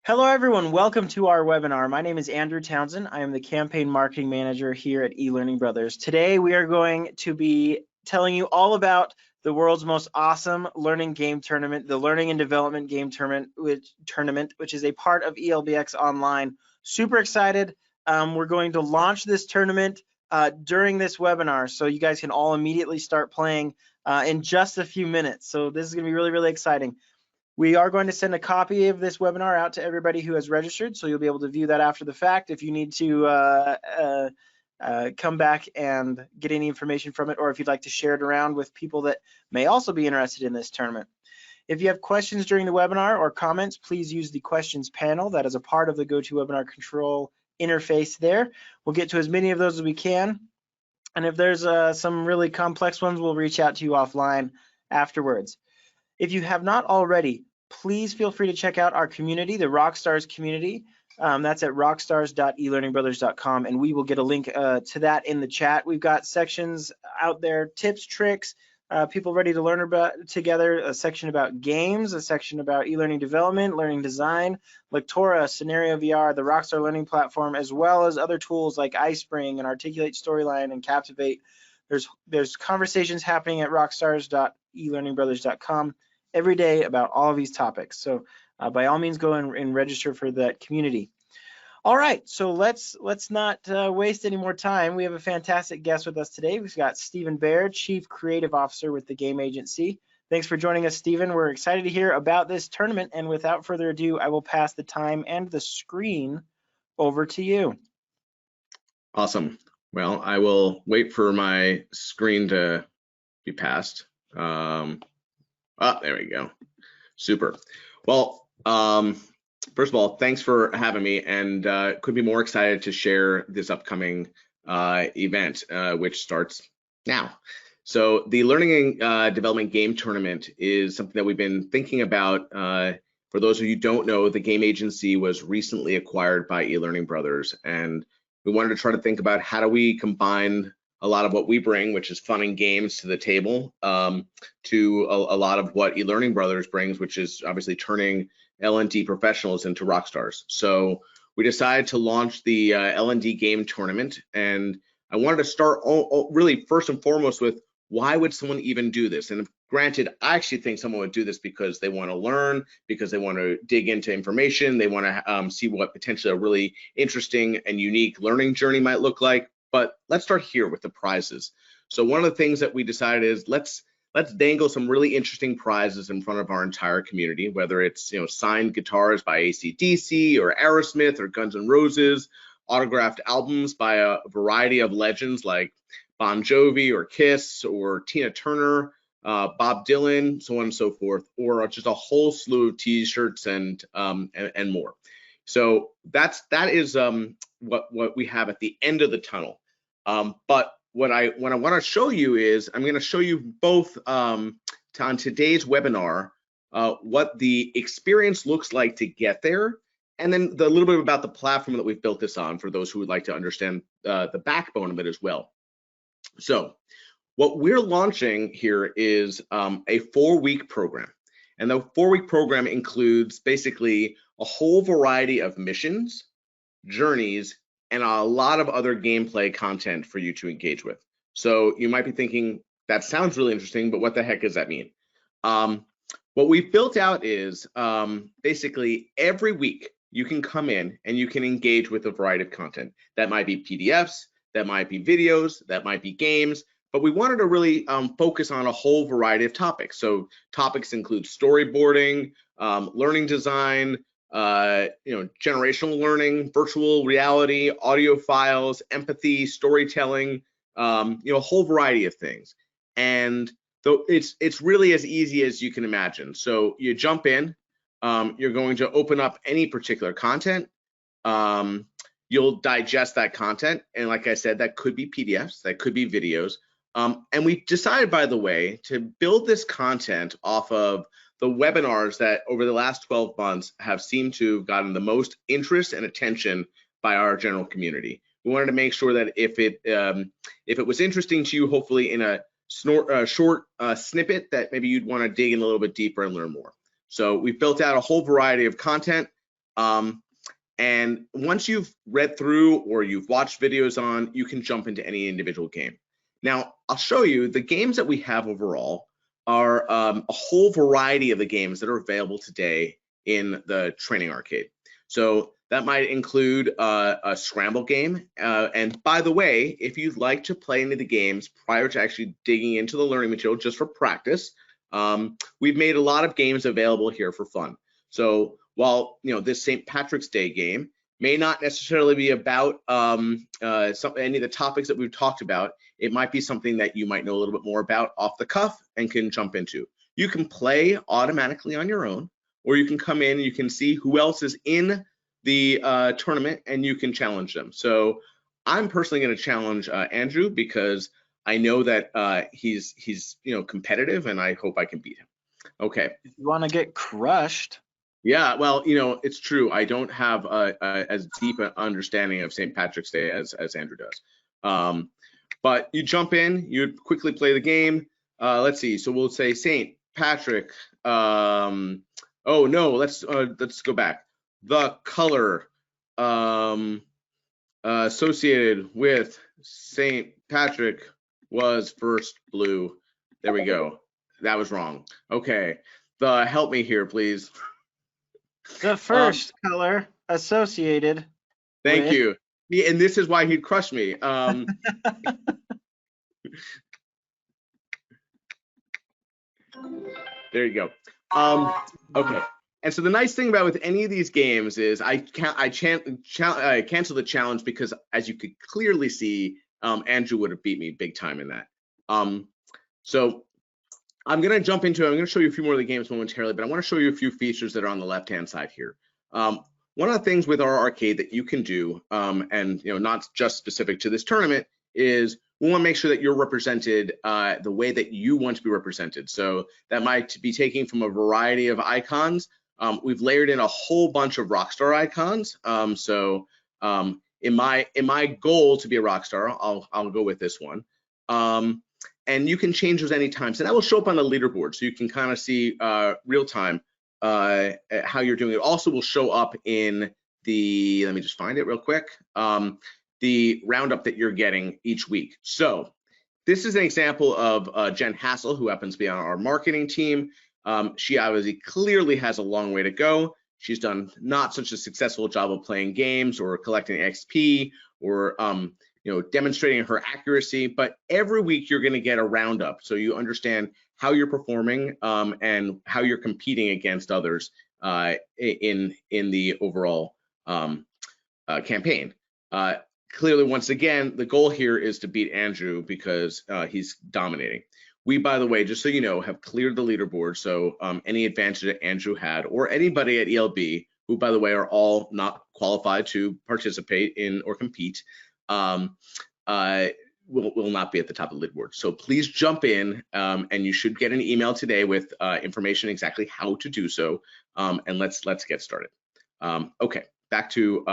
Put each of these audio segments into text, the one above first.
Hello everyone, welcome to our webinar. My name is Andrew Townsend. I am the Campaign Marketing Manager here at eLearning Brothers. Today we are going to be telling you all about the world's most awesome learning game tournament, the Learning and Development Game Tournament, which is a part of eLBX Online. Super excited. We're going to launch this tournament during this webinar, so you guys can all immediately start playing in just a few minutes. So this is going to be really, really exciting. We are going to send a copy of this webinar out to everybody who has registered, so you'll be able to view that after the fact if you need to come back and get any information from it, or if you'd like to share it around with people that may also be interested in this tournament. If you have questions during the webinar or comments, please use the questions panel that is a part of the GoToWebinar control interface there. We'll get to as many of those as we can, and if there's some really complex ones, we'll reach out to you offline afterwards. If you have not already, please feel free to check out our community, the Rockstars community. That's at rockstars.elearningbrothers.com, and we will get a link to that in the chat. We've got sections out there, tips, tricks, people ready to learn about together, a section about games, a section about e-learning development, learning design, Lectora, Scenario VR, the Rockstar Learning Platform, as well as other tools like iSpring and Articulate Storyline and Captivate. There's conversations happening at rockstars.elearningbrothers.com every day about all of these topics. So by all means, go and register for that community. All right, so let's not waste any more time. We have a fantastic guest with us today. We've got Stephen Baird, Chief Creative Officer with the Game Agency. Thanks for joining us, Stephen. We're excited to hear about this tournament, and without further ado, I will pass the time and the screen over to you. Awesome. Well, I will wait for my screen to be passed. There we go. Super. Well, first of all, thanks for having me, and couldn't be more excited to share this upcoming event, which starts now. So the Learning and Development Game Tournament is something that we've been thinking about. For those of you who don't know, the Game Agency was recently acquired by eLearning Brothers, and we wanted to try to think about how do we combine a lot of what we bring, which is fun and games, to the table, to a lot of what eLearning Brothers brings, which is obviously turning L&D professionals into rock stars. So we decided to launch the L&D game tournament, and I wanted to start really first and foremost with why would someone even do this? And granted, I actually think someone would do this because they want to learn, because they want to dig into information, they want to see what potentially a really interesting and unique learning journey might look like. But let's start here with the prizes. So one of the things that we decided is let's dangle some really interesting prizes in front of our entire community, whether it's signed guitars by AC/DC or Aerosmith or Guns N' Roses, autographed albums by a variety of legends like Bon Jovi or Kiss or Tina Turner, Bob Dylan, so on and so forth, or just a whole slew of T-shirts and more. So that is what we have at the end of the tunnel. But what I want to show you is I'm going to show you both on today's webinar what the experience looks like to get there, and then a little bit about the platform that we've built this on for those who would like to understand the backbone of it as well. So what we're launching here is a 4-week program, and the 4-week program includes basically a whole variety of missions, journeys, and a lot of other gameplay content for you to engage with. So you might be thinking, that sounds really interesting, but what the heck does that mean? What we've built out is basically every week you can come in and you can engage with a variety of content. That might be PDFs, that might be videos, that might be games, but we wanted to really focus on a whole variety of topics. So topics include storyboarding, learning design, generational learning, virtual reality, audio files, empathy, storytelling, a whole variety of things. And though it's really as easy as you can imagine. So you jump in, you're going to open up any particular content, you'll digest that content, and like I said, that could be PDFs, that could be videos. And we decided, by the way, to build this content off of the webinars that over the last 12 months have seemed to have gotten the most interest and attention by our general community. We wanted to make sure that if it was interesting to you, hopefully in a short snippet, that maybe you'd want to dig in a little bit deeper and learn more. So we've built out a whole variety of content. And once you've read through or you've watched videos on, you can jump into any individual game. Now, I'll show you the games that we have overall are a whole variety of the games that are available today in the training arcade. So that might include a scramble game. And by the way, if you'd like to play any of the games prior to actually digging into the learning material just for practice, we've made a lot of games available here for fun. So while this St. Patrick's Day game may not necessarily be about any of the topics that we've talked about, it might be something that you might know a little bit more about off the cuff and can jump into. You can play automatically on your own, or you can come in and you can see who else is in the tournament and you can challenge them. So I'm personally going to challenge Andrew because I know that he's competitive, and I hope I can beat him. Okay. If you want to get crushed. Yeah, well, it's true. I don't have as deep an understanding of St. Patrick's Day as Andrew does. But you jump in, you quickly play the game. Let's see. So we'll say St. Patrick. Oh no, let's go back. The color associated with St. Patrick was first blue. There we go. That was wrong. Okay. Help me here, please. The first color associated. Thank you. Yeah, and this is why he'd crush me. There you go. Okay. And so the nice thing about with any of these games is I cancel the challenge because, as you could clearly see, Andrew would have beat me big time in that. So I'm going to jump into it. I'm going to show you a few more of the games momentarily, but I want to show you a few features that are on the left-hand side here. One of the things with our arcade that you can do, and not just specific to this tournament, is we want to make sure that you're represented the way that you want to be represented. So that might be taking from a variety of icons. We've layered in a whole bunch of rockstar icons. In my goal to be a rock star, I'll go with this one. And you can change those anytime. So that will show up on the leaderboard, so you can kind of see real time how you're doing. It also will show up in the, let me just find it real quick, the roundup that you're getting each week. So this is an example of Jen Hassel, who happens to be on our marketing team. She obviously clearly has a long way to go. She's done not such a successful job of playing games or collecting XP or demonstrating her accuracy, but every week you're going to get a roundup, so you understand how you're performing and how you're competing against others in the overall campaign. Clearly, once again, the goal here is to beat Andrew because he's dominating. We, by the way, just so you know, have cleared the leaderboard, so any advantage that Andrew had, or anybody at ELB, who, by the way, are all not qualified to participate in or compete, will not be at the top of the leaderboard. So please jump in, and you should get an email today with information exactly how to do so, and let's get started. Okay, back to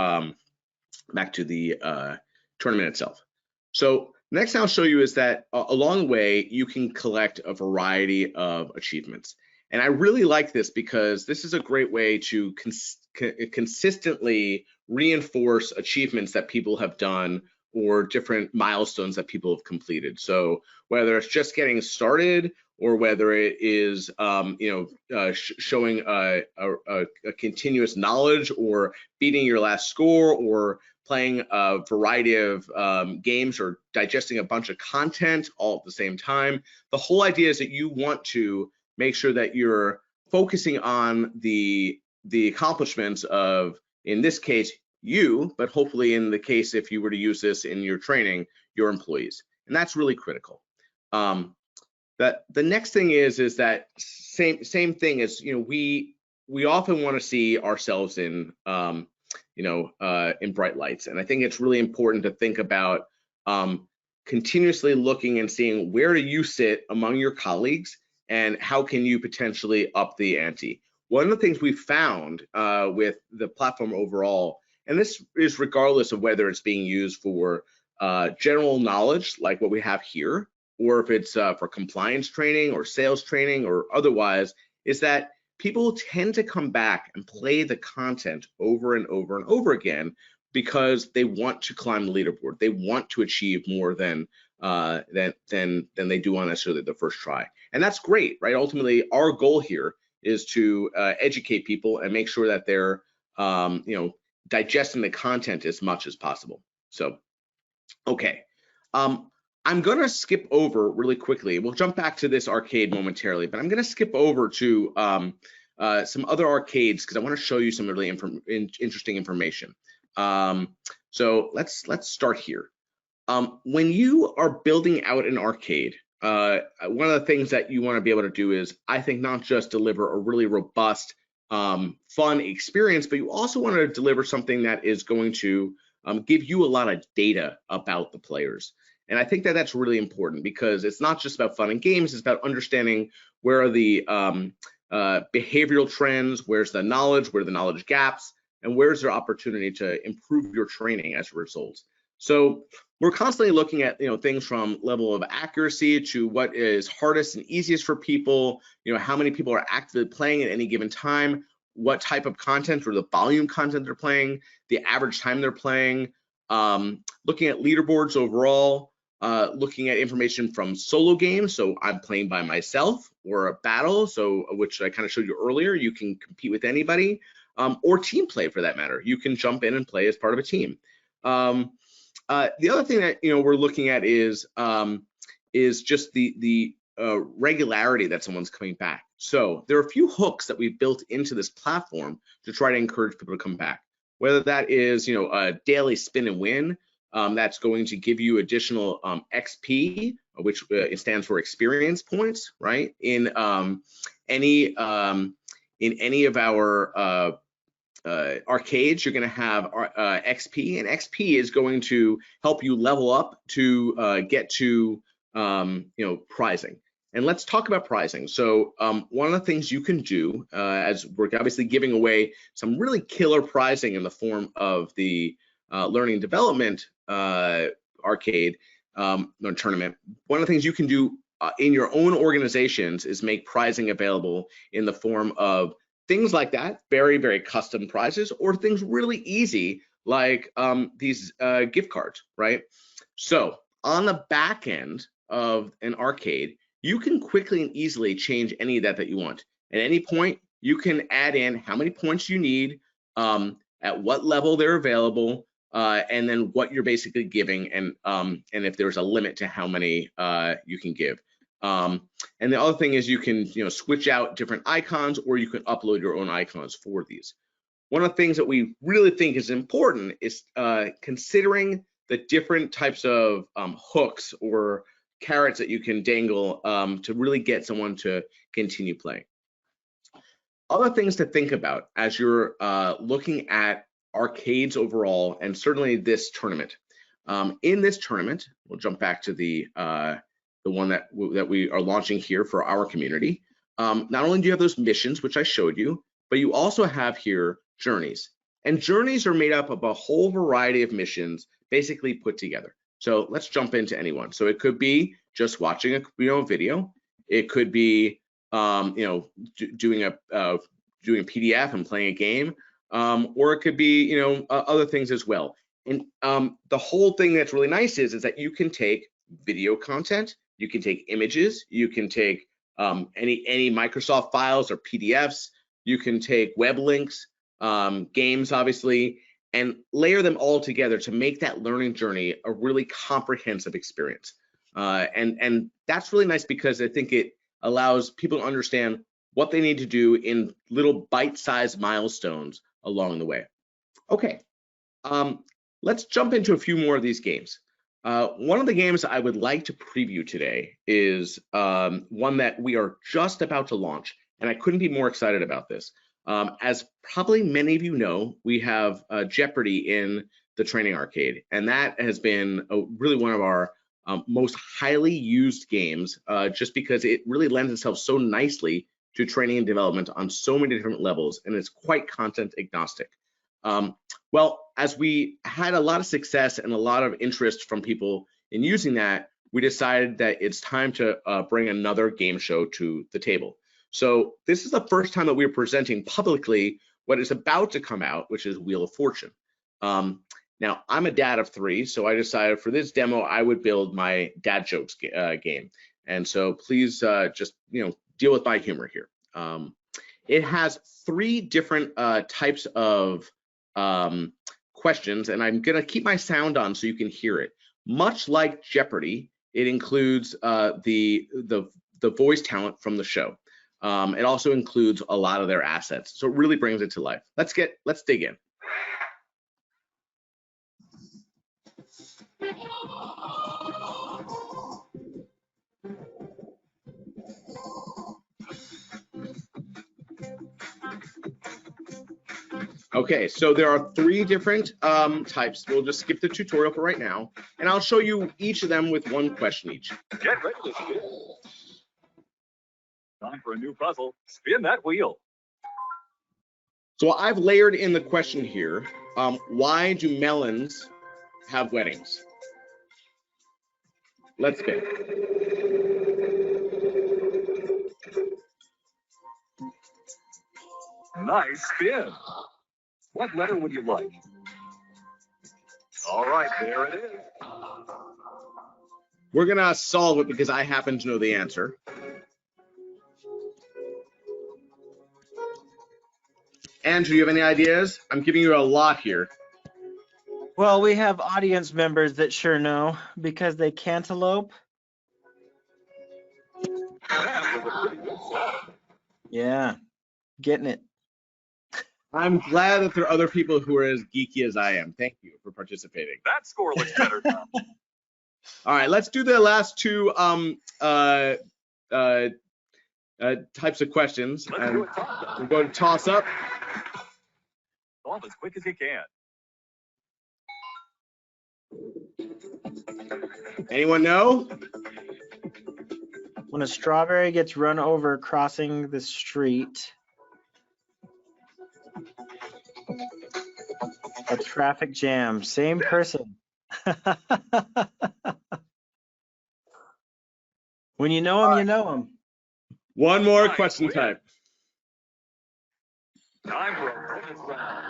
the tournament itself. So next thing I'll show you is that along the way you can collect a variety of achievements, and I really like this because this is a great way to consistently reinforce achievements that people have done or different milestones that people have completed. So whether it's just getting started or whether it is showing a continuous knowledge or beating your last score or playing a variety of games or digesting a bunch of content all at the same time. The whole idea is that you want to make sure that you're focusing on the accomplishments of, in this case, you, but hopefully in the case if you were to use this in your training, your employees. And that's really critical. That the next thing is that same thing is, we often want to see ourselves in in bright lights. And I think it's really important to think about continuously looking and seeing where do you sit among your colleagues and how can you potentially up the ante. One of the things we found with the platform overall, and this is regardless of whether it's being used for general knowledge like what we have here, or if it's for compliance training or sales training or otherwise, is that people tend to come back and play the content over and over and over again because they want to climb the leaderboard. They want to achieve more than they do on necessarily the first try, and that's great, right? Ultimately, our goal here is to educate people and make sure that they're digesting the content as much as possible. So, okay. I'm going to skip over really quickly. We'll jump back to this arcade momentarily, but I'm going to skip over to some other arcades because I want to show you some really interesting information. So let's start here. When you are building out an arcade, one of the things that you want to be able to do is, I think, not just deliver a really robust, fun experience, but you also want to deliver something that is going to give you a lot of data about the players. And I think that that's really important because it's not just about fun and games, it's about understanding where are the behavioral trends, where's the knowledge, where are the knowledge gaps, and where's there opportunity to improve your training as a result. So we're constantly looking at things from level of accuracy to what is hardest and easiest for people, how many people are actively playing at any given time, what type of content or the volume content they're playing, the average time they're playing, looking at leaderboards overall, looking at information from solo games, so I'm playing by myself, or a battle, so which I kind of showed you earlier, you can compete with anybody, or team play for that matter. You can jump in and play as part of a team. The other thing that we're looking at is just the regularity that someone's coming back. So there are a few hooks that we've built into this platform to try to encourage people to come back. Whether that is a daily spin and win, that's going to give you additional XP, which stands for experience points, right? In any of our arcades, you're going to have XP, and XP is going to help you level up to get to prizing. And let's talk about prizing. So one of the things you can do, as we're obviously giving away some really killer prizing in the form of the learning and development arcade tournament, one of the things you can do in your own organizations is make prizing available in the form of things like that, very, very custom prizes, or things really easy like these gift cards, right? So on the back end of an arcade, you can quickly and easily change any of that you want. At any point, you can add in how many points you need, at what level they're available, and then what you're basically giving, and if there's a limit to how many you can give. And the other thing is you can switch out different icons, or you can upload your own icons for these. One of the things that we really think is important is considering the different types of hooks or carrots that you can dangle to really get someone to continue playing. Other things to think about as you're looking at arcades overall, and certainly this tournament. In this tournament, we'll jump back to the one that we are launching here for our community. Not only do you have those missions, which I showed you, but you also have here journeys. And journeys are made up of a whole variety of missions basically put together. So let's jump into any one. So it could be just watching a video. It could be doing a PDF and playing a game, or it could be other things as well. And the whole thing that's really nice is that you can take video content, you can take images, you can take any Microsoft files or PDFs, you can take web links, games obviously, and layer them all together to make that learning journey a really comprehensive experience. And that's really nice because I think it allows people to understand what they need to do in little bite-sized milestones along the way. Okay, let's jump into a few more of these games. One of the games I would like to preview today is one that we are just about to launch, and I couldn't be more excited about this. As probably many of you know, we have Jeopardy in the training arcade, and that has been really one of our most highly used games, just because it really lends itself so nicely to training and development on so many different levels, and it's quite content agnostic. Well, as we had a lot of success and a lot of interest from people in using that, we decided that it's time to bring another game show to the table. So this is the first time that we're presenting publicly what is about to come out, which is Wheel of Fortune. Now, I'm a dad of 3, so I decided for this demo, I would build my dad jokes game. And so please just, deal with my humor here. It has 3 different types of questions, and I'm gonna keep my sound on so you can hear it. Much like Jeopardy, it includes the voice talent from the show. It also includes a lot of their assets, so it really brings it to life. Let's dig in. Okay, so there are 3 different types. We'll just skip the tutorial for right now, and I'll show you each of them with 1 question each. Get ready to spin. Time for a new puzzle. Spin that wheel. So I've layered in the question here. Why do melons have weddings? Let's spin. Nice spin. What letter would you like? All right, there it is. We're gonna solve it because I happen to know the answer. Andrew, you have any ideas? I'm giving you a lot here. Well, we have audience members that sure know because they cantaloupe. That was a pretty good solve. Yeah, getting it. I'm glad that there are other people who are as geeky as I am. Thank you for participating. That score looks better now. All right, let's do the last 2 types of questions. Let's do it toss We're going to toss up. Solve as quick as you can. Anyone know? When a strawberry gets run over crossing the street, a traffic jam. Same person. When you know him, you know him. 1 more Nice question win. type. Time for a bonus round.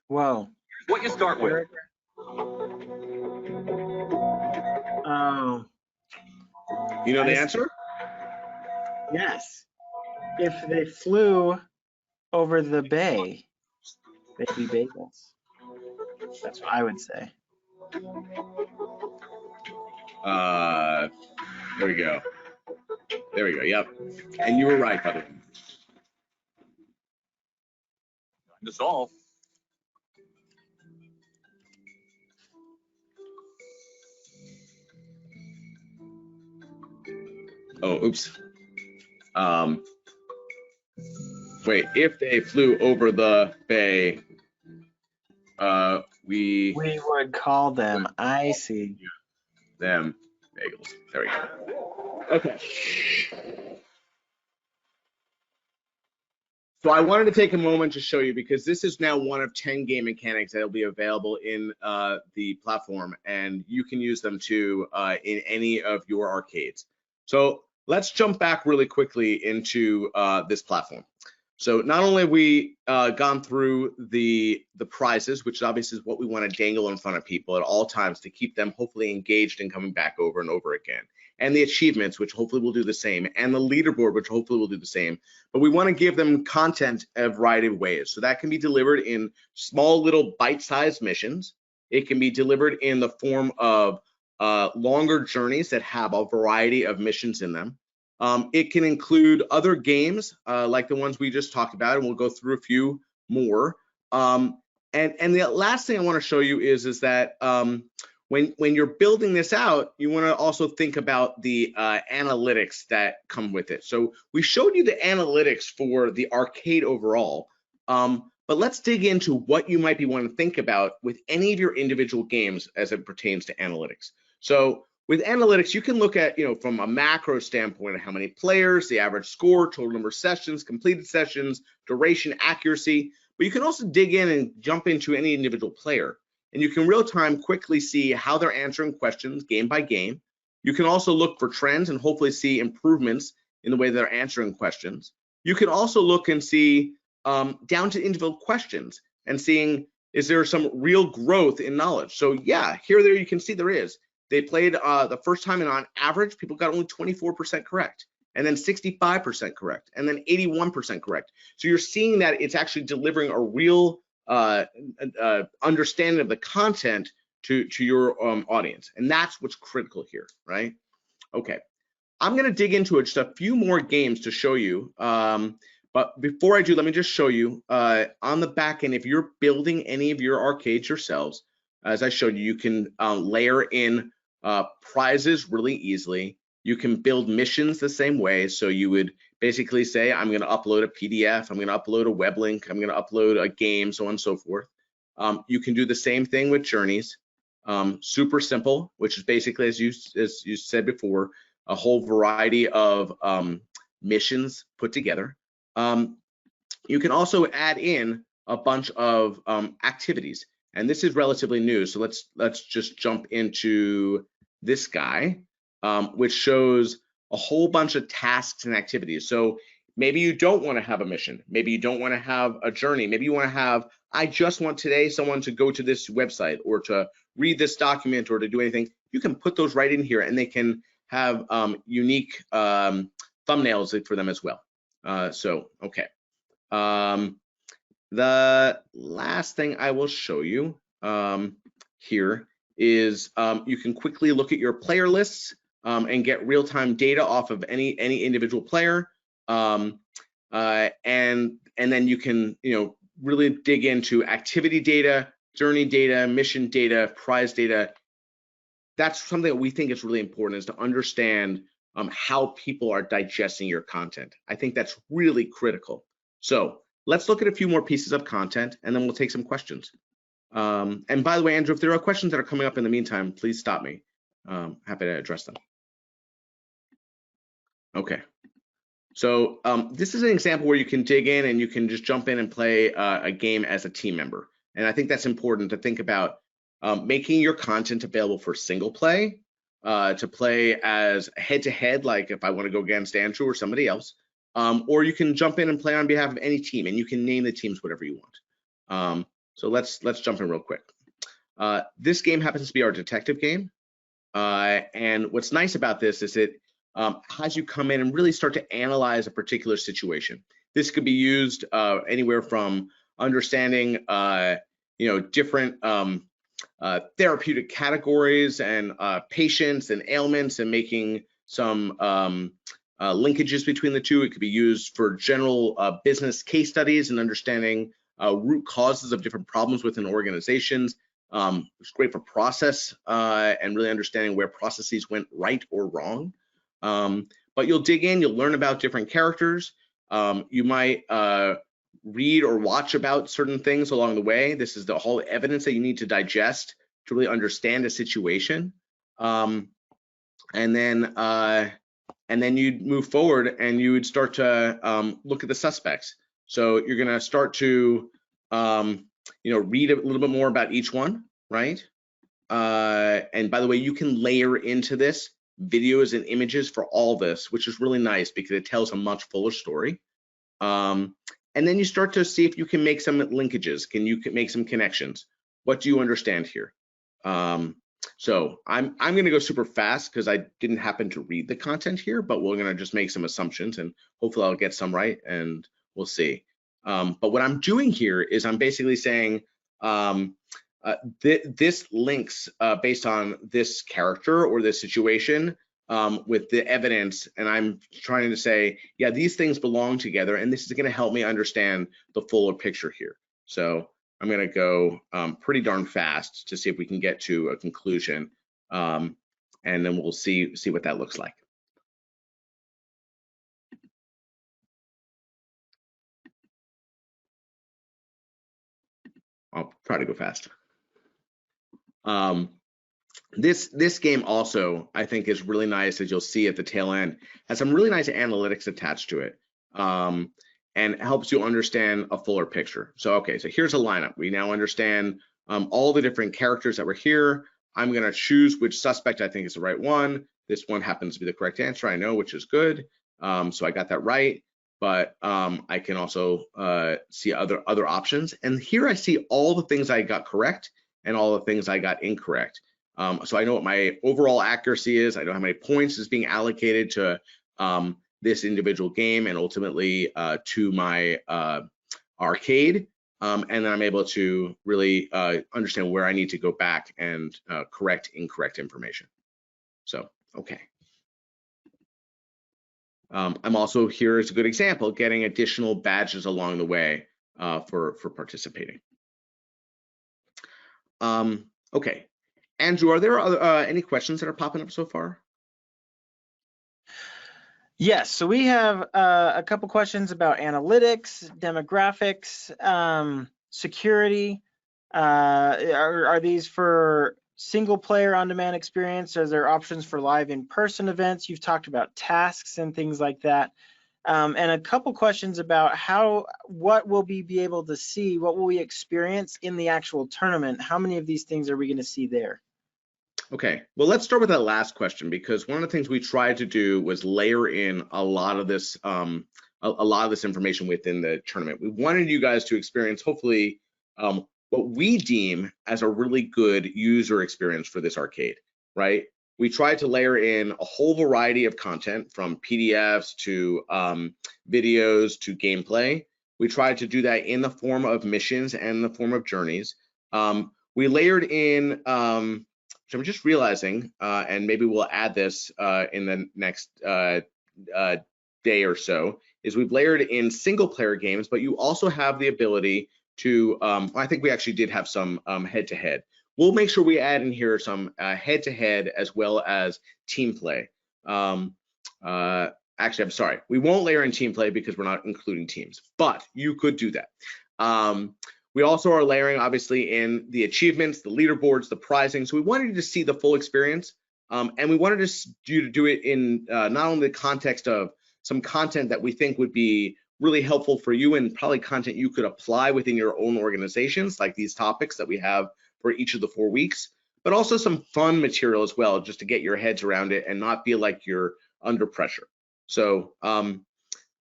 Whoa. What you start with? Oh, You know the I- answer? yes. If they flew over the bay, they'd be bagels. That's what I would say. There we go. There we go. Yep. And you were right, by the way. Time to solve. Oh, oops. Wait, if they flew over the bay, we We would call them. I see. them bagels. There we go. Okay. So I wanted to take a moment to show you because this is now one of 10 game mechanics that will be available in the platform, and you can use them too in any of your arcades. So let's jump back really quickly into this platform. So not only have we gone through the prizes, which obviously is what we want to dangle in front of people at all times to keep them hopefully engaged and coming back over and over again, and the achievements, which hopefully will do the same, and the leaderboard, which hopefully will do the same. But we want to give them content a variety of ways. So that can be delivered in small little bite-sized missions. It can be delivered in the form of longer journeys that have a variety of missions in them. It can include other games like the ones we just talked about, and we'll go through a few more. And the last thing I want to show you is that when you're building this out, you want to also think about the analytics that come with it. So we showed you the analytics for the arcade overall, but let's dig into what you might be wanting to think about with any of your individual games as it pertains to analytics. So with analytics, you can look at, from a macro standpoint, how many players, the average score, total number of sessions, completed sessions, duration, accuracy. but you can also dig in and jump into any individual player, and you can real time quickly see how they're answering questions game by game. You can also look for trends and hopefully see improvements in the way they're answering questions. You can also look and see down to individual questions and seeing, is there some real growth in knowledge? So yeah, there you can see there is. They played the first time, and on average, people got only 24% correct, and then 65% correct, and then 81% correct. So you're seeing that it's actually delivering a real understanding of the content to your audience, and that's what's critical here, right? Okay, I'm going to dig into just a few more games to show you. But before I do, let me just show you on the back end, if you're building any of your arcades yourselves, as I showed you, you can layer in prizes really easily. You can build missions the same way. So you would basically say, I'm going to upload a PDF, I'm going to upload a web link, I'm going to upload a game, so on and so forth. You can do the same thing with journeys. Super simple, which is basically, as you said before, a whole variety of missions put together. You can also add in a bunch of activities, and this is relatively new. So let's just jump into this guy, which shows a whole bunch of tasks and activities. So maybe you don't want to have a mission, maybe you don't want to have a journey, maybe you want to have, I just want today someone to go to this website or to read this document or to do anything. You can put those right in here, and they can have unique thumbnails for them as well. So okay, the last thing I will show you here is you can quickly look at your player lists and get real-time data off of any individual player, and then you can really dig into activity data, journey data, mission data, prize data. That's something that we think is really important, is to understand how people are digesting your content. I think that's really critical. So let's look at a few more pieces of content, and then we'll take some questions. And by the way, Andrew, if there are questions that are coming up in the meantime, please stop me. Happy to address them. Okay. So this is an example where you can dig in and you can just jump in and play a game as a team member. And I think that's important to think about, making your content available for single play, to play as head-to-head, like if I want to go against Andrew or somebody else, or you can jump in and play on behalf of any team, and you can name the teams whatever you want. So let's jump in real quick. This game happens to be our detective game, and what's nice about this is it has you come in and really start to analyze a particular situation. This could be used anywhere from understanding different therapeutic categories and patients and ailments, and making some linkages between the two. It could be used for general business case studies and understanding root causes of different problems within organizations. It's great for process and really understanding where processes went right or wrong. But you'll dig in, you'll learn about different characters. You might read or watch about certain things along the way. This is the whole evidence that you need to digest to really understand a situation. And then you'd move forward and you would start to look at the suspects. So you're going to start to read a little bit more about each one, right? And by the way, you can layer into this videos and images for all this, which is really nice because it tells a much fuller story. And then you start to see if you can make some linkages. Can you make some connections? What do you understand here? So I'm going to go super fast because I didn't happen to read the content here, but we're going to just make some assumptions and hopefully I'll get some right and we'll see. But what I'm doing here is I'm basically saying this links based on this character or this situation with the evidence, and I'm trying to say, yeah, these things belong together, and this is going to help me understand the fuller picture here. So I'm going to go pretty darn fast to see if we can get to a conclusion, and then we'll see what that looks like. I'll try to go fast. This game also, I think, is really nice, as you'll see at the tail end, has some really nice analytics attached to it. and helps you understand a fuller picture. So, okay, so here's a lineup. We now understand all the different characters that were here. I'm gonna choose which suspect I think is the right one. This one happens to be the correct answer, I know, which is good. So I got that right, but I can also see other options. And here I see all the things I got correct and all the things I got incorrect. So I know what my overall accuracy is. I know how many points is being allocated to this individual game and ultimately to my arcade. And then I'm able to really understand where I need to go back and correct incorrect information. So, okay. I'm also, here is a good example, getting additional badges along the way for participating. Okay, Andrew, are there any questions that are popping up so far? Yes, so we have a couple questions about analytics, demographics, security. Are these for single player on-demand experience? Are there options for live in-person events? You've talked about tasks and things like that. And a couple questions about what will we be able to see? What will we experience in the actual tournament? How many of these things are we going to see there? Okay, well, let's start with that last question, because one of the things we tried to do was layer in a lot of this information within the tournament. We wanted you guys to experience, hopefully, what we deem as a really good user experience for this arcade, right? We tried to layer in a whole variety of content, from PDFs to videos to gameplay. We tried to do that in the form of missions and the form of journeys. We layered in, so I'm just realizing, and maybe we'll add this in the next day or so, is we've layered in single player games, but you also have the ability to, I think we actually did have some head-to-head. We'll make sure we add in here some head-to-head as well as team play. Actually, I'm sorry, we won't layer in team play because we're not including teams, but you could do that. We also are layering, obviously, in the achievements, the leaderboards, the prizing. So we wanted you to see the full experience, and we wanted you to do it in not only the context of some content that we think would be really helpful for you, and probably content you could apply within your own organizations, like these topics that we have for each of the 4 weeks, but also some fun material as well, just to get your heads around it and not feel like you're under pressure. So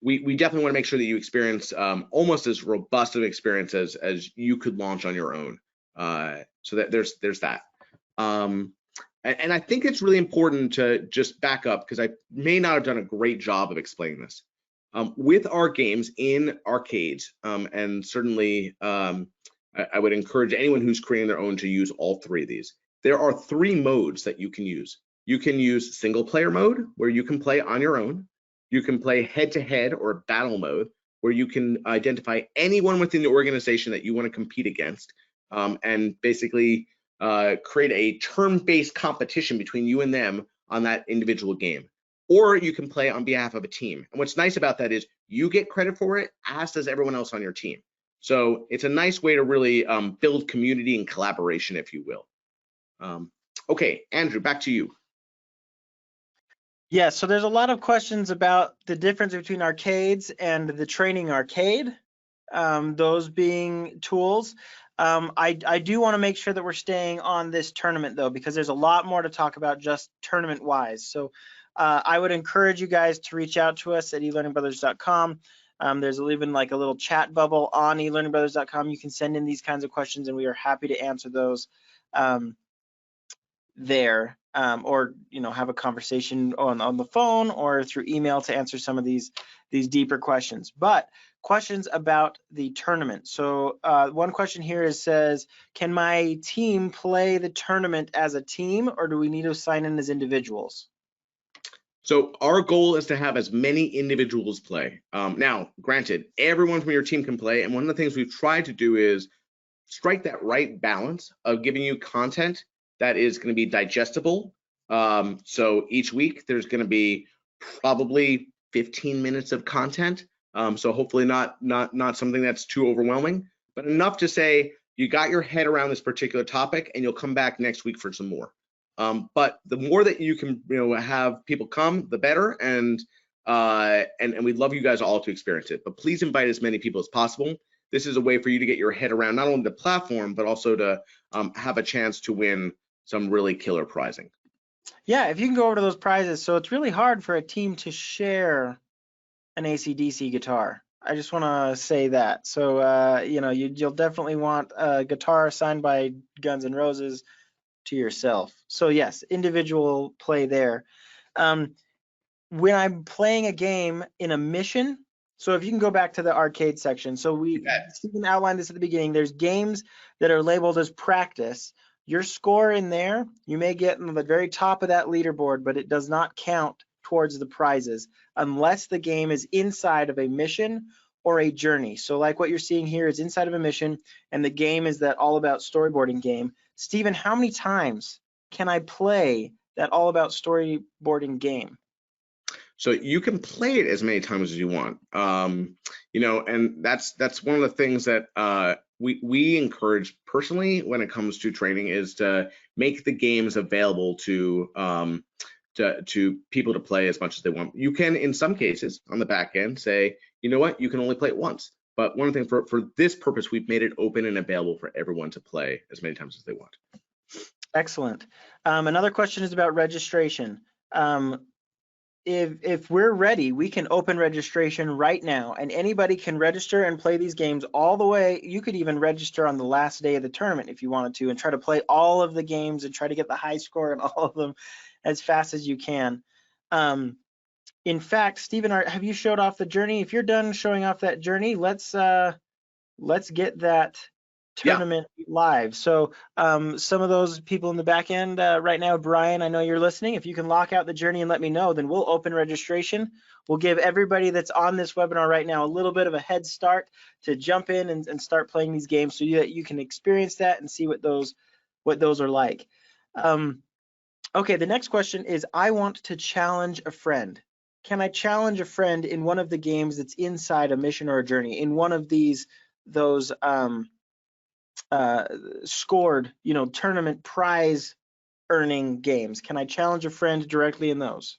we definitely want to make sure that you experience almost as robust of an experience as you could launch on your own. So that there's that. And I think it's really important to just back up, because I may not have done a great job of explaining this. With our games in arcades, and certainly I would encourage anyone who's creating their own to use all 3 of these. There are 3 modes that you can use. You can use single player mode, where you can play on your own. You can play head-to-head or battle mode, where you can identify anyone within the organization that you want to compete against, and basically create a turn-based competition between you and them on that individual game. Or you can play on behalf of a team. And what's nice about that is you get credit for it, as does everyone else on your team. So it's a nice way to really build community and collaboration, if you will. Okay, Andrew, back to you. Yeah, so there's a lot of questions about the difference between arcades and the training arcade, those being tools. I do want to make sure that we're staying on this tournament, though, because there's a lot more to talk about just tournament-wise. So I would encourage you guys to reach out to us at eLearningBrothers.com. There's even like a little chat bubble on eLearningBrothers.com. You can send in these kinds of questions, and we are happy to answer those there, or have a conversation on the phone or through email to answer some of these deeper questions. But questions about the tournament. So one question here says, can my team play the tournament as a team, or do we need to sign in as individuals? So our goal is to have as many individuals play. Now, granted, everyone from your team can play, and one of the things we've tried to do is strike that right balance of giving you content that is going to be digestible. So each week there's going to be probably 15 minutes of content. So hopefully not something that's too overwhelming, but enough to say you got your head around this particular topic, and you'll come back next week for some more. But the more that you can have people come, the better. And and we'd love you guys all to experience it. But please invite as many people as possible. This is a way for you to get your head around not only the platform, but also to have a chance to win some really killer prizing. Yeah, if you can go over to those prizes. So it's really hard for a team to share an AC/DC guitar. I just want to say that. So, you'll definitely want a guitar signed by Guns N' Roses to yourself. So yes, individual play there. When I'm playing a game in a mission, so if you can go back to the arcade section. So Stephen outlined this at the beginning. There's games that are labeled as practice. Your score in there, you may get in the very top of that leaderboard, but it does not count towards the prizes unless the game is inside of a mission or a journey. So like what you're seeing here is inside of a mission, and the game is that All About Storyboarding game. Stephen, how many times can I play that All About Storyboarding game? So you can play it as many times as you want, and that's one of the things that we encourage personally when it comes to training, is to make the games available to people to play as much as they want. You can, in some cases, on the back end, say, you know what, you can only play it once. But one thing, for this purpose, we've made it open and available for everyone to play as many times as they want. Excellent. Another question is about registration. If we're ready, we can open registration right now, and anybody can register and play these games all the way. You could even register on the last day of the tournament if you wanted to, and try to play all of the games and try to get the high score in all of them as fast as you can. In fact, Stephen, have you showed off the journey? If you're done showing off that journey, let's get that tournament live. So some of those people in the back end right now, Brian, I know you're listening. If you can lock out the journey and let me know, then we'll open registration. We'll give everybody that's on this webinar right now a little bit of a head start to jump in and start playing these games, so that you can experience that and see what those are like. Okay, the next question is, I want to challenge a friend. Can I challenge a friend in one of the games that's inside a mission or a journey, in one of those scored, tournament prize earning games? Can I challenge a friend directly in those?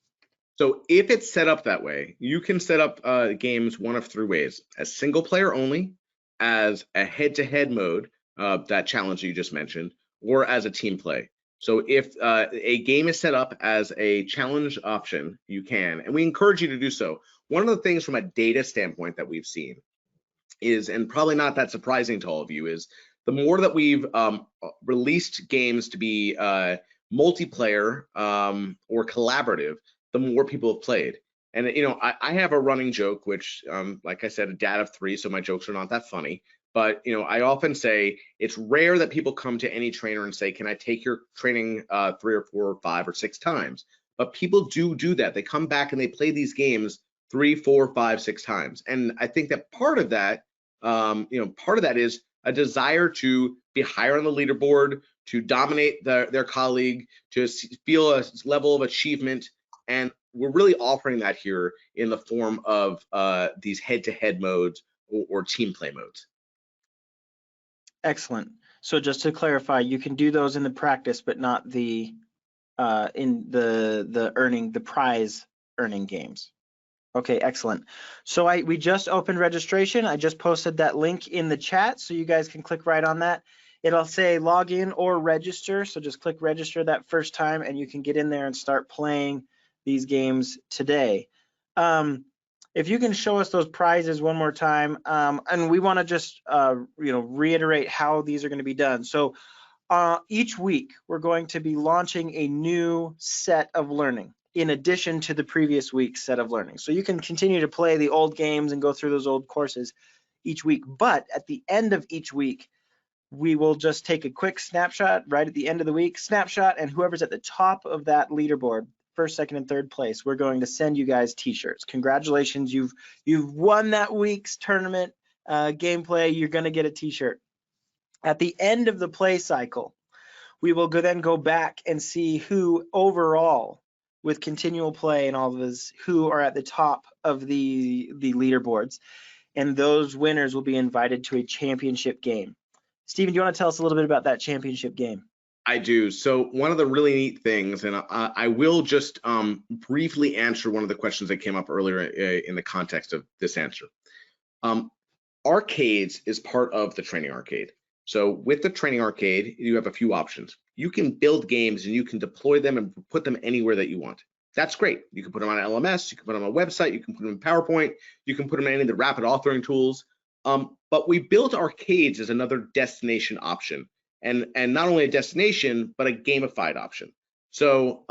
So if it's set up that way, you can set up games one of three ways: as single player only, as a head-to-head mode, that challenge you just mentioned, or as a team play. So if a game is set up as a challenge option, you can, and we encourage you to do so. One of the things from a data standpoint that we've seen is, and probably not that surprising to all of you, is the more that we've released games to be multiplayer or collaborative, the more people have played. And I have a running joke, which, like I said, a dad of 3, so my jokes are not that funny. But I often say it's rare that people come to any trainer and say, "Can I take your training 3 or 4 or 5 or 6 times?" But people do that. They come back and they play these games 3, 4, 5, 6 times. And I think that part of that, is a desire to be higher on the leaderboard, to dominate their colleague, to feel a level of achievement. And we're really offering that here in the form of these head-to-head modes or team play modes. Excellent. So just to clarify, you can do those in the practice, but not in the prize earning games. Okay, excellent. So we just opened registration. I just posted that link in the chat, so you guys can click right on that. It'll say log in or register, so just click register that first time, and you can get in there and start playing these games today. If you can show us those prizes one more time, and we want to just reiterate how these are going to be done. So each week we're going to be launching a new set of learning in addition to the previous week's set of learning. So you can continue to play the old games and go through those old courses each week, but at the end of each week, we will just take a quick snapshot right at the end of the week, and whoever's at the top of that leaderboard, first, second, and third place, we're going to send you guys t-shirts. Congratulations, you've won that week's tournament gameplay. You're going to get a t-shirt. At the end of the play cycle, we will then go back and see who overall, with continual play and all of this, who are at the top of the leaderboards, and those winners will be invited to a championship game. Stephen, do you want to tell us a little bit about that championship game? I do. So one of the really neat things, and I will just briefly answer one of the questions that came up earlier in the context of this answer. Arcades is part of the training arcade. So with the training arcade, you have a few options. You can build games and you can deploy them and put them anywhere that you want. That's great. You can put them on an LMS, you can put them on a website, you can put them in PowerPoint, you can put them in any of the rapid authoring tools. But we built arcades as another destination option. And not only a destination, but a gamified option. So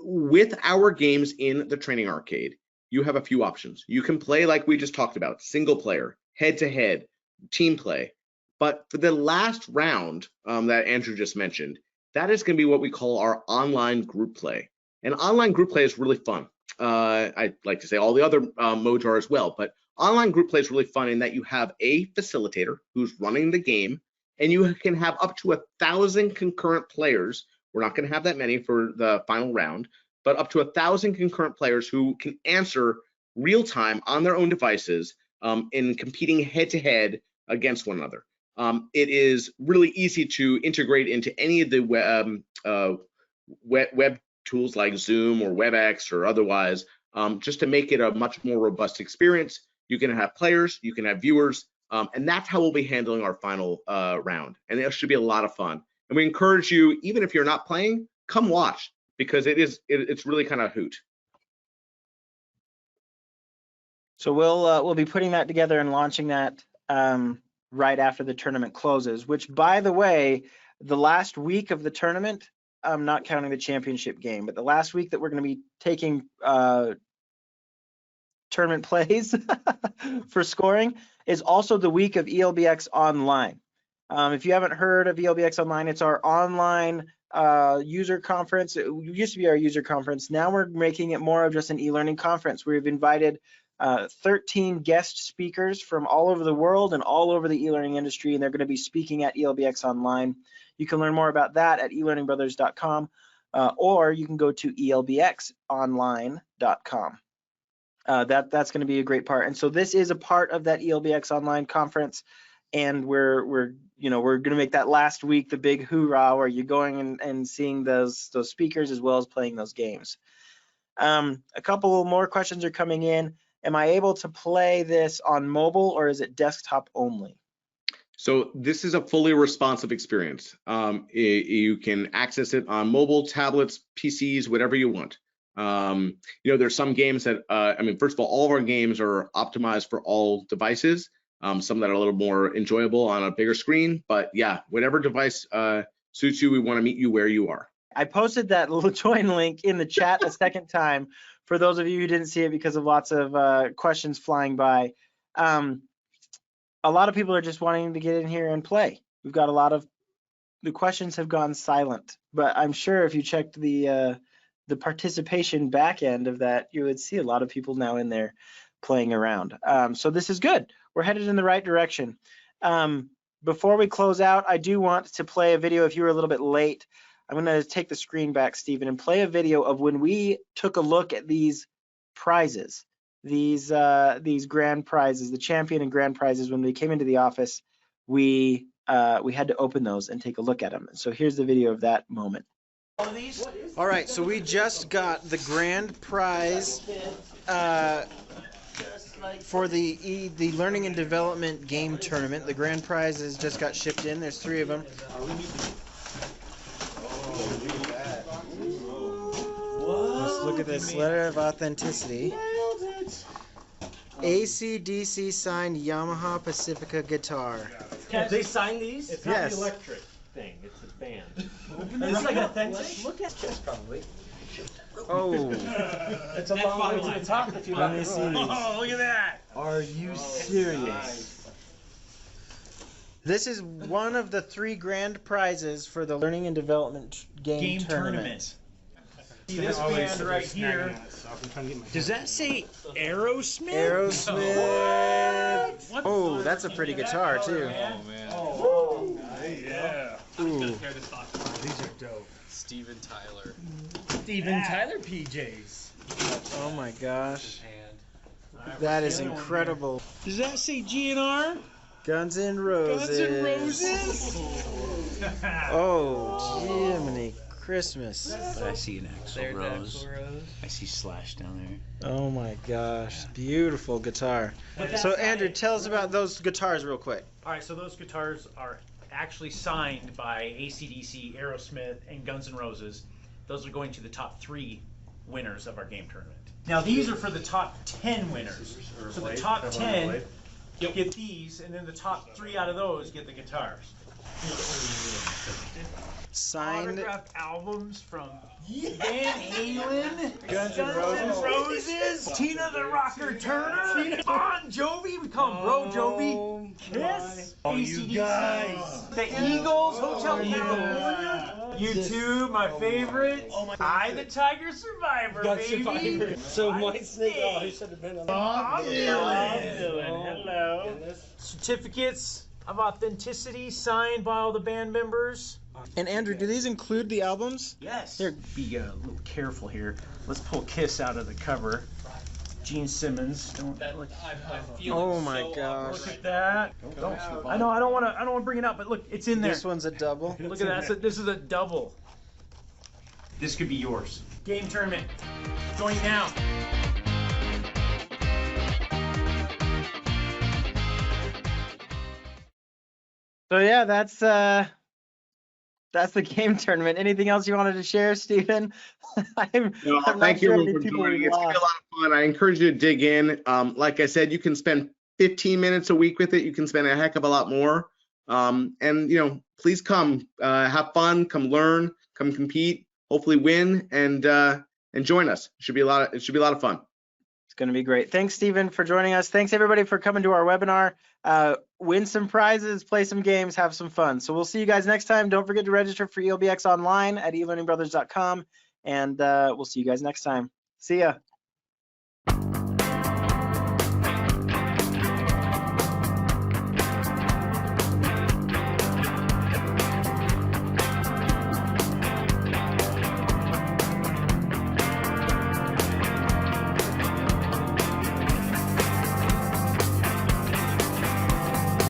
with our games in the training arcade, you have a few options. You can play like we just talked about, single player, head-to-head, team play. But for the last round that Andrew just mentioned, that is going to be what we call our online group play. And online group play is really fun. I'd like to say all the other modes are as well, but online group play is really fun in that you have a facilitator who's running the game, and you can have up to 1,000 concurrent players. We're not going to have that many for the final round, but up to 1,000 concurrent players who can answer real time on their own devices in competing head-to-head against one another. It is really easy to integrate into any of the web tools like Zoom or WebEx or otherwise, just to make it a much more robust experience. You can have players, you can have viewers, and that's how we'll be handling our final round. And it should be a lot of fun. And we encourage you, even if you're not playing, come watch, because it's really kind of a hoot. So we'll be putting that together and launching that right after the tournament closes, which, by the way, the last week of the tournament, I'm not counting the championship game, but the last week that we're going to be taking tournament plays for scoring is also the week of eLBX Online. If you haven't heard of eLBX Online, it's our online user conference. It used to be our user conference. Now we're making it more of just an e-learning conference. We've invited 13 guest speakers from all over the world and all over the e-learning industry, and they're going to be speaking at eLBX Online. You can learn more about that at elearningbrothers.com, or you can go to eLBXonline.com. That's going to be a great part. And so this is a part of that eLBX Online conference, and we're going to make that last week the big hoorah, where you're going and seeing those speakers as well as playing those games. A couple more questions are coming in. Am I able to play this on mobile, or is it desktop only? So this is a fully responsive experience. You can access it on mobile, tablets, PCs, whatever you want. There's some games that, first of all of our games are optimized for all devices. Some that are a little more enjoyable on a bigger screen, but yeah, whatever device suits you, we want to meet you where you are. I posted that little join link in the chat a second time for those of you who didn't see it because of lots of questions flying by. A lot of people are just wanting to get in here and play. We've got a lot of, the questions have gone silent, but I'm sure if you checked the participation back end of that, you would see a lot of people now in there playing around. So this is good. We're headed in the right direction. Before we close out, I do want to play a video. If you were a little bit late, I'm going to take the screen back, Stephen, and play a video of when we took a look at these prizes, these grand prizes, the champion and grand prizes. When they came into the office, we had to open those and take a look at them. So here's the video of that moment. All right, so we just got the grand prize for the Learning and Development game tournament. The grand prizes just got shipped in. There's 3 of them. Let's look at this letter of authenticity. AC/DC signed Yamaha Pacifica guitar. Have they signed these? It's not Yes. the electric thing, it's a band. It's like authentic. Look at this probably. Oh, It's a long way to the top if you let let me me see see. these. Oh, look at that! Are you serious? This is one of the 3 grand prizes for the Learning and Development game tournament. This band right here. Does that say Aerosmith? Aerosmith. What? Oh, that's a pretty guitar too. Oh man, Oh, Yeah. Ooh. These are dope. Steven Tyler. Steven Tyler PJs. Oh my gosh, And that is incredible. Does that say GNR? Guns N' Roses. Oh, Jiminy Christmas. But I see an Axl Rose. I see Slash down there. Oh my gosh, beautiful guitar. So Andrew, tell us about those guitars real quick. All right, so those guitars are actually signed by AC/DC, Aerosmith, and Guns N' Roses. Those are going to the top 3 winners of our game tournament. Now these are for the top 10 winners. So the top 10 get these, and then the top 3 out of those get the guitars. Signed. Autographed albums from Van Halen, Guns N' Roses. Tina the Rocker Turner, Bon Jovi, we call him Bro Jovi, Kiss, AC/DC, the Eagles, Hotel California, U2, my favorite, I the Tiger Survivor, baby. So White Snake, oh, he should have been on Bob Dylan. Hello. Certificates of authenticity signed by all the band members. And Andrew, do these include the albums? Yes. Here. Be a little careful here. Let's pull Kiss out of the cover. Gene Simmons. Don't look. Oh my gosh. Look at that. I know. I don't want to bring it up, but look, it's in there. This one's a double. Look at that. So this is a double. This could be yours. Game tournament. Join now. So yeah, that's the game tournament. Anything else you wanted to share, Stephen? I'm not Thank you sure how everyone many for people joining. we It's gonna be a lost. lot of fun. I encourage you to dig in. Like I said, you can spend 15 minutes a week with it. You can spend a heck of a lot more. And please come, have fun, come learn, come compete, hopefully win, and join us. It should be a lot of fun. It's going to be great. Thanks, Stephen, for joining us. Thanks, everybody, for coming to our webinar. Win some prizes, play some games, have some fun. So we'll see you guys next time. Don't forget to register for eLBX online at elearningbrothers.com, and we'll see you guys next time. See ya.